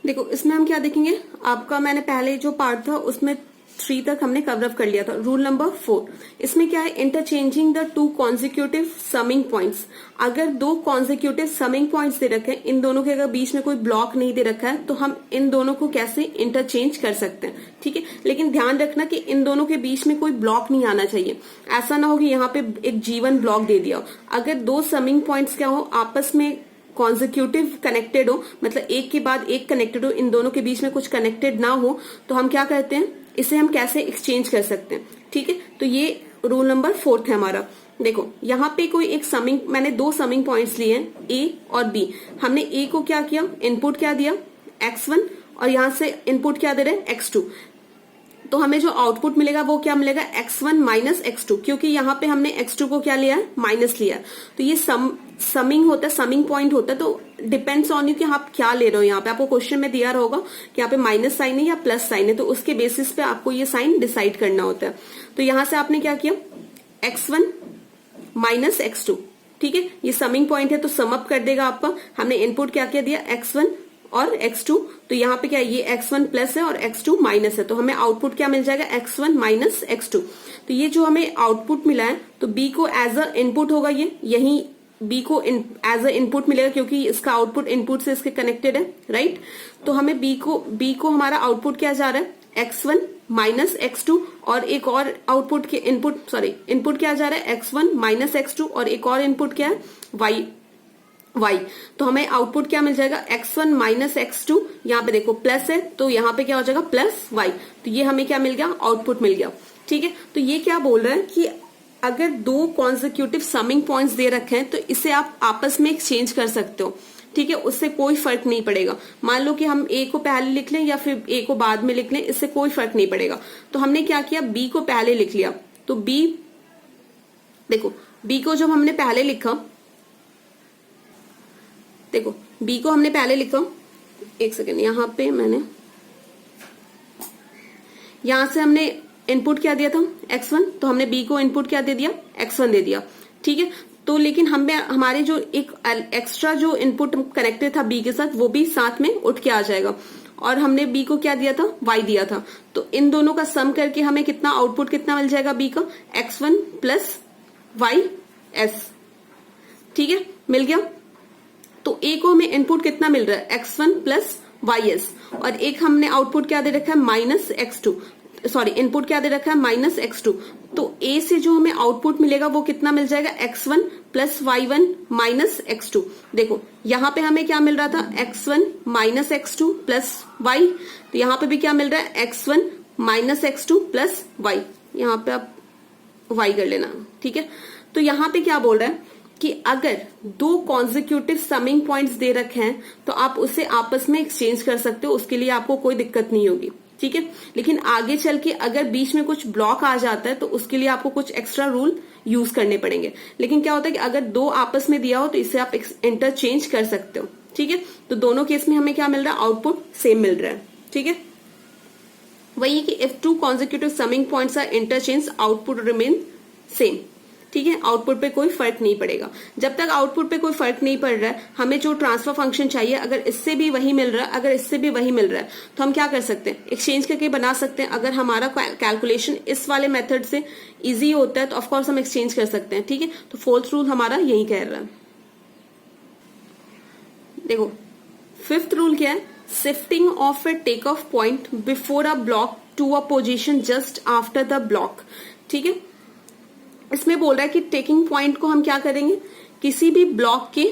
देखो इसमें हम क्या देखेंगे, आपका मैंने पहले जो पार्ट था उसमें 3 तक हमने कवर अप कर लिया था। रूल नंबर 4, इसमें क्या है, interchanging the 2 consecutive summing points. अगर 2 कॉन्जिक्यूटिव समिंग पॉइंट्स दे रखे हैं, इन दोनों के अगर बीच में कोई ब्लॉक नहीं दे रखा है तो हम इन दोनों को कैसे इंटरचेंज कर सकते हैं, ठीक है। लेकिन ध्यान रखना कि इन दोनों के बीच में कोई ब्लॉक नहीं आना चाहिए। ऐसा ना हो कि यहाँ पे एक G1 ब्लॉक दे दिया हो। अगर 2 समिंग पॉइंट्स क्या हो, आपस में कॉन्जिक्यूटिव कनेक्टेड हो, मतलब एक के बाद एक कनेक्टेड हो, इन दोनों के बीच में कुछ कनेक्टेड ना हो, तो हम क्या कहते हैं, इसे हम कैसे एक्सचेंज कर सकते हैं, ठीक है। तो ये रूल नंबर 4 है हमारा। देखो यहाँ पे कोई एक समिंग, मैंने 2 समिंग पॉइंट्स लिए हैं A और B। हमने A को क्या किया, इनपुट क्या दिया x1, और यहां से इनपुट क्या दे रहे हैं x2। तो हमें जो आउटपुट मिलेगा वो क्या मिलेगा, x1 माइनस x2, क्योंकि यहाँ पे हमने x2 को क्या लिया है, माइनस लिया है। तो ये समिंग होता है, समिंग पॉइंट होता है। तो डिपेंड्स ऑन यू कि आप क्या ले रहे हो। यहाँ पे आपको क्वेश्चन में दिया होगा कि यहाँ पे माइनस साइन है या प्लस साइन है, तो उसके बेसिस पे आपको ये साइन डिसाइड करना होता है। तो यहां से आपने क्या किया, x1 माइनस x2, ठीक है। ये समिंग पॉइंट है तो सम अप कर देगा आपका। हमने इनपुट क्या क्या दिया, x1 और x2। तो यहाँ पे क्या है, ये x1 प्लस है और x2 माइनस है, तो हमें आउटपुट क्या मिल जाएगा, x1 माइनस x2। तो ये जो हमें आउटपुट मिला है, तो B को एज अ इनपुट होगा, ये यही B को एज अ इनपुट मिलेगा क्योंकि इसका आउटपुट इनपुट से इसके कनेक्टेड है, राइट। तो हमें B को हमारा आउटपुट क्या जा रहा है, x1 माइनस x2, और एक और आउटपुट के इनपुट क्या जा रहा है, x1 माइनस x2, और एक और इनपुट क्या है, y। तो हमें आउटपुट क्या मिल जाएगा, x1 माइनस x2। यहाँ पे देखो प्लस है तो यहाँ पे क्या हो जाएगा, प्लस y। तो ये हमें क्या मिल गया, आउटपुट मिल गया, ठीक है। तो ये क्या बोल रहा है कि अगर 2 कॉन्जिक्यूटिव समिंग पॉइंट्स दे रखे हैं तो इसे आप आपस में एक्सचेंज कर सकते हो, ठीक है। उससे कोई फर्क नहीं पड़ेगा। मान लो कि हम A को पहले लिख लें या फिर A को बाद में लिख लें, इससे कोई फर्क नहीं पड़ेगा। तो हमने क्या किया, B को पहले लिख लिया। तो B, देखो B को जब हमने पहले लिखा, देखो B को हमने पहले लिखा, एक सेकेंड, यहां पे मैंने यहां से हमने इनपुट क्या दिया था, x1। तो हमने B को इनपुट क्या दे दिया, x1 दे दिया, ठीक है। तो लेकिन हमारे जो एक एक्स्ट्रा जो इनपुट कनेक्टेड था B के साथ, वो भी साथ में उठ के आ जाएगा। और हमने B को क्या दिया था, y दिया था। तो इन दोनों का सम करके हमें कितना आउटपुट कितना मिल जाएगा B का, x1 प्लस ys, ठीक है, मिल गया। तो A को हमें इनपुट कितना मिल रहा है, x1 प्लस ys, और एक हमने आउटपुट क्या दे रखा है, माइनस x2, इनपुट क्या दे रखा है, माइनस x2। तो A से जो हमें आउटपुट मिलेगा वो कितना मिल जाएगा, x1 plus y1 minus x2। देखो यहाँ पे हमें क्या मिल रहा था, x1 minus x2 plus y। तो यहाँ पे भी क्या मिल रहा है, x1 minus x2 plus y। यहाँ पे आप y कर लेना, ठीक है। तो यहाँ पे क्या बोल रहा है कि अगर 2 कॉन्जिक्यूटिव समिंग पॉइंट्स दे रखे हैं तो आप उसे आपस में एक्सचेंज कर सकते हो, उसके लिए आपको कोई दिक्कत नहीं होगी, ठीक है। लेकिन आगे चल के अगर बीच में कुछ ब्लॉक आ जाता है तो उसके लिए आपको कुछ एक्स्ट्रा रूल यूज करने पड़ेंगे। लेकिन क्या होता है कि अगर 2 आपस में दिया हो तो इसे आप इंटरचेंज कर सकते हो, ठीक है। तो दोनों केस में हमें क्या मिल रहा है, आउटपुट सेम मिल रहा है, ठीक है। वही कि if 2 consecutive summing points are interchange, output remain same, ठीक है। आउटपुट पे कोई फर्क नहीं पड़ेगा। जब तक आउटपुट पे कोई फर्क नहीं पड़ रहा है, हमें जो ट्रांसफर फंक्शन चाहिए, अगर इससे भी वही मिल रहा है, अगर इससे भी वही मिल रहा है, तो हम क्या कर सकते हैं, एक्सचेंज करके बना सकते हैं। अगर हमारा कैलकुलेशन इस वाले मेथड से इजी होता है तो ऑफकोर्स हम एक्सचेंज कर सकते हैं, ठीक है। तो 4th रूल हमारा यही कह रहा है। देखो 5th रूल क्या है, shifting of a take off point before a block to a position just after the block, ठीक है। इसमें बोल रहा है कि टेकिंग पॉइंट को हम क्या करेंगे, किसी भी ब्लॉक के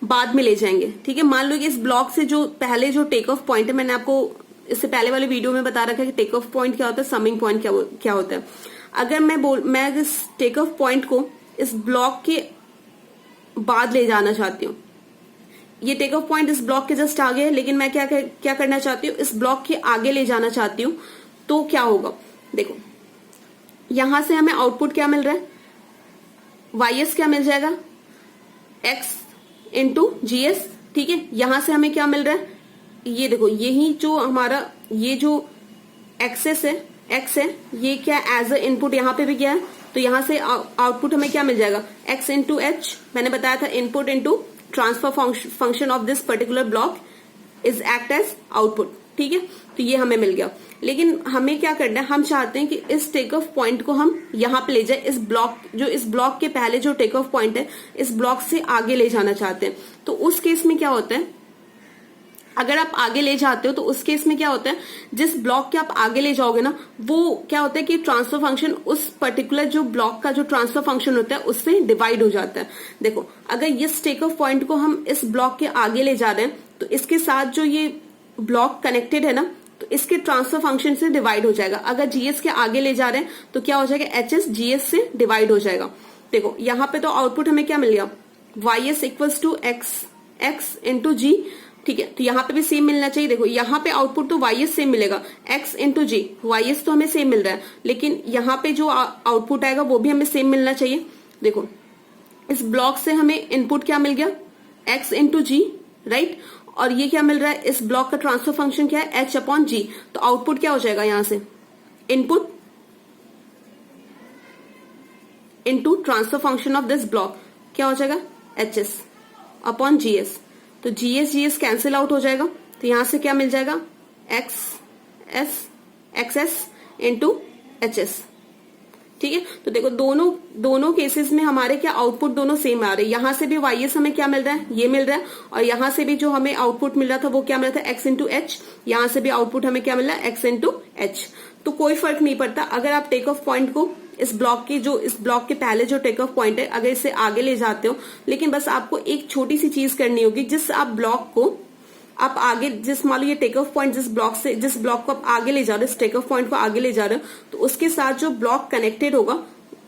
बाद में ले जाएंगे, ठीक है। मान लो कि इस ब्लॉक से जो पहले जो टेक ऑफ पॉइंट है, मैंने आपको इससे पहले वाले वीडियो में बता रखा है कि टेक ऑफ पॉइंट क्या होता है, समिंग पॉइंट क्या होता है। अगर मैं इस टेक ऑफ पॉइंट को इस ब्लॉक के बाद ले जाना चाहती हूँ, ये टेक ऑफ पॉइंट इस ब्लॉक के जस्ट आगे है, लेकिन मैं क्या करना चाहती हूँ, इस ब्लॉक के आगे ले जाना चाहती हूँ, तो क्या होगा, देखो यहां से हमें आउटपुट क्या मिल रहा है, ys क्या मिल जाएगा, x इंटू GS, ठीक है। यहां से हमें क्या मिल रहा है, ये देखो यही जो हमारा ये जो एक्सेस है, x है, ये क्या एज अ इनपुट यहां पे भी गया है, तो यहां से आउटपुट हमें क्या मिल जाएगा, x इंटू h। मैंने बताया था input into transfer function of this particular block is act as output. ठीक है, तो ये हमें मिल गया। लेकिन हमें क्या करना है, हम चाहते हैं कि इस टेक ऑफ पॉइंट को हम यहां पे ले जाए, इस ब्लॉक के पहले जो टेक ऑफ पॉइंट है इस ब्लॉक से आगे ले जाना चाहते हैं। तो उस केस में क्या होता है, अगर आप आगे ले जाते हो तो उस केस में क्या होता है, जिस ब्लॉक के आप आगे ले जाओगे ना, वो क्या होता है कि ट्रांसफर फंक्शन उस पर्टिकुलर जो ब्लॉक का जो ट्रांसफर फंक्शन होता है उससे डिवाइड हो जाता है। देखो, अगर इस टेक ऑफ पॉइंट को हम इस ब्लॉक के आगे ले जा रहे हैं तो इसके साथ जो ये ब्लॉक कनेक्टेड है ना, तो इसके ट्रांसफर फंक्शन से डिवाइड हो जाएगा। अगर जीएस के आगे ले जा रहे हैं तो क्या हो जाएगा, एचएस जीएस से डिवाइड हो जाएगा। देखो यहां पे तो आउटपुट हमें क्या मिल गया, Y S equals to X into G. ठीक है, तो यहां पे भी सेम मिलना चाहिए। देखो यहां पे आउटपुट तो वाई एस सेम मिलेगा, एक्स इंटू जी, वाई एस तो हमें सेम मिल रहा है, लेकिन यहां पे जो आउटपुट आएगा वो भी हमें सेम मिलना चाहिए। देखो इस ब्लॉक से हमें इनपुट क्या मिल गया, एक्स इंटू जी, राइट, और ये क्या मिल रहा है, इस ब्लॉक का ट्रांसफर फंक्शन क्या है, एच अपॉन जी। तो आउटपुट क्या हो जाएगा यहां से, input into transfer function of this block क्या हो जाएगा, H S upon G S. तो जी एस कैंसिल आउट हो जाएगा, तो यहां से क्या मिल जाएगा, x S into H S. ठीक है, तो देखो दोनों केसेस में हमारे क्या आउटपुट दोनों सेम आ रहे हैं। यहां से भी वाई एस हमें क्या मिल रहा है, ये मिल रहा है, और यहां से भी जो हमें आउटपुट मिल रहा था वो क्या मिल रहा था, एक्स इंटू एच। यहां से भी आउटपुट हमें क्या मिल रहा है, एक्स इंटू एच। तो कोई फर्क नहीं पड़ता अगर आप टेक ऑफ पॉइंट को इस ब्लॉक के पहले जो टेक ऑफ पॉइंट है अगर इसे आगे ले जाते हो, लेकिन बस आपको एक छोटी सी चीज करनी होगी, जिस आप ब्लॉक को आप आगे, जिस मान लो ये टेक ऑफ पॉइंट जिस ब्लॉक को आप आगे ले जा रहे हो, इस टेक ऑफ पॉइंट को आगे ले जा रहे हो, तो उसके साथ जो ब्लॉक कनेक्टेड होगा,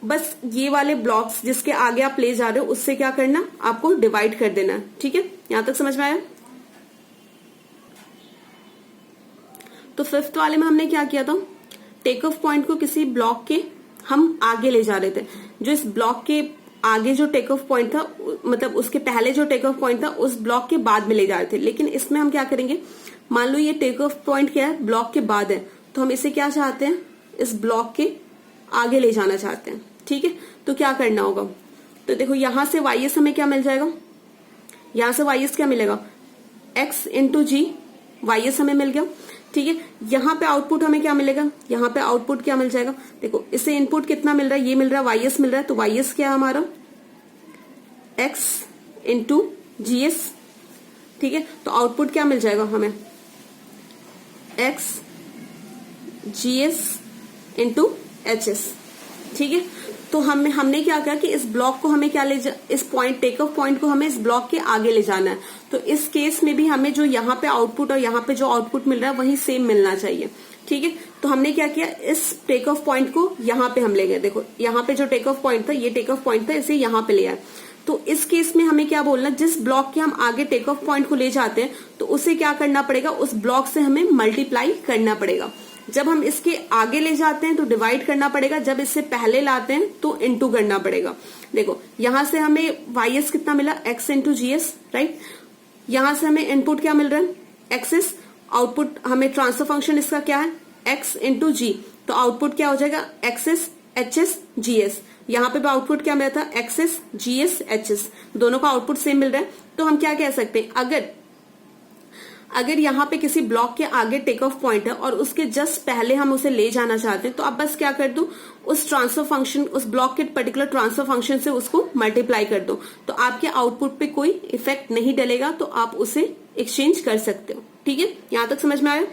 बस ये वाले ब्लॉक्स जिसके आगे आप ले जा रहे हो उससे क्या करना, आपको डिवाइड कर देना है। ठीक है, यहां तक समझ में आया। तो फिफ्थ वाले में हमने क्या किया था, टेक ऑफ पॉइंट को किसी ब्लॉक के हम आगे ले जा रहे थे, जो इस ब्लॉक के आगे जो टेक ऑफ पॉइंट था, मतलब उसके पहले जो टेक ऑफ पॉइंट था उस ब्लॉक के बाद में ले जा रहे थे। लेकिन इसमें हम क्या करेंगे, मान लो ये टेक ऑफ पॉइंट क्या है, ब्लॉक के बाद है, तो हम इसे क्या चाहते हैं, इस ब्लॉक के आगे ले जाना चाहते हैं। ठीक है, तो क्या करना होगा, तो देखो यहां से वाई एस हमें क्या मिल जाएगा, यहां से वाई एस क्या मिलेगा, एक्स इंटू जी, वाई एस हमें मिल गया। ठीक है, यहां पे आउटपुट हमें क्या मिलेगा, यहां पे आउटपुट क्या मिल जाएगा, देखो इसे इनपुट कितना मिल रहा है, ये मिल रहा है, वाई एस मिल रहा है, तो वाई एस क्या है हमारा, एक्स इंटू जी एस। ठीक है, तो आउटपुट क्या मिल जाएगा हमें, x G S into H S. ठीक है, तो हमने क्या कहा कि इस ब्लॉक को हमें क्या इस पॉइंट टेक ऑफ पॉइंट को हमें इस ब्लॉक के आगे ले जाना है। तो इस केस में भी हमें जो यहाँ पे आउटपुट और यहाँ पे जो आउटपुट मिल रहा है वही सेम मिलना चाहिए। ठीक है, तो हमने क्या किया, इस टेक ऑफ पॉइंट को यहाँ पे हम ले गए। देखो यहाँ पे जो टेक ऑफ पॉइंट था, ये टेक ऑफ पॉइंट था, इसे यहाँ पे ले आए। तो इस केस में हमें क्या बोलना, जिस ब्लॉक के हम आगे टेक ऑफ पॉइंट को ले जाते हैं तो उसे क्या करना पड़ेगा, उस ब्लॉक से हमें मल्टीप्लाई करना पड़ेगा। जब हम इसके आगे ले जाते हैं तो डिवाइड करना पड़ेगा, जब इससे पहले लाते हैं तो इनटू करना पड़ेगा। देखो यहां से हमें वाई एस कितना मिला, x into G S, right. यहां से हमें इनपुट क्या मिल रहा है, एक्सेस, आउटपुट हमें ट्रांसफर फंक्शन इसका क्या है, एक्स इंटू जी, तो आउटपुट क्या हो जाएगा, X S H S G S. यहाँ पे भी आउटपुट क्या मिला था, X S G S H S, दोनों का आउटपुट सेम मिल रहा है। तो हम क्या कह सकते हैं, अगर यहाँ पे किसी ब्लॉक के आगे टेक ऑफ पॉइंट है और उसके जस्ट पहले हम उसे ले जाना चाहते हैं, तो अब बस क्या कर दो, उस ट्रांसफर फंक्शन, उस ब्लॉक के पर्टिकुलर ट्रांसफर फंक्शन से उसको मल्टीप्लाई कर दो, तो आपके आउटपुट पे कोई इफेक्ट नहीं डलेगा, तो आप उसे एक्सचेंज कर सकते हो। ठीक है, यहां तक समझ में आया।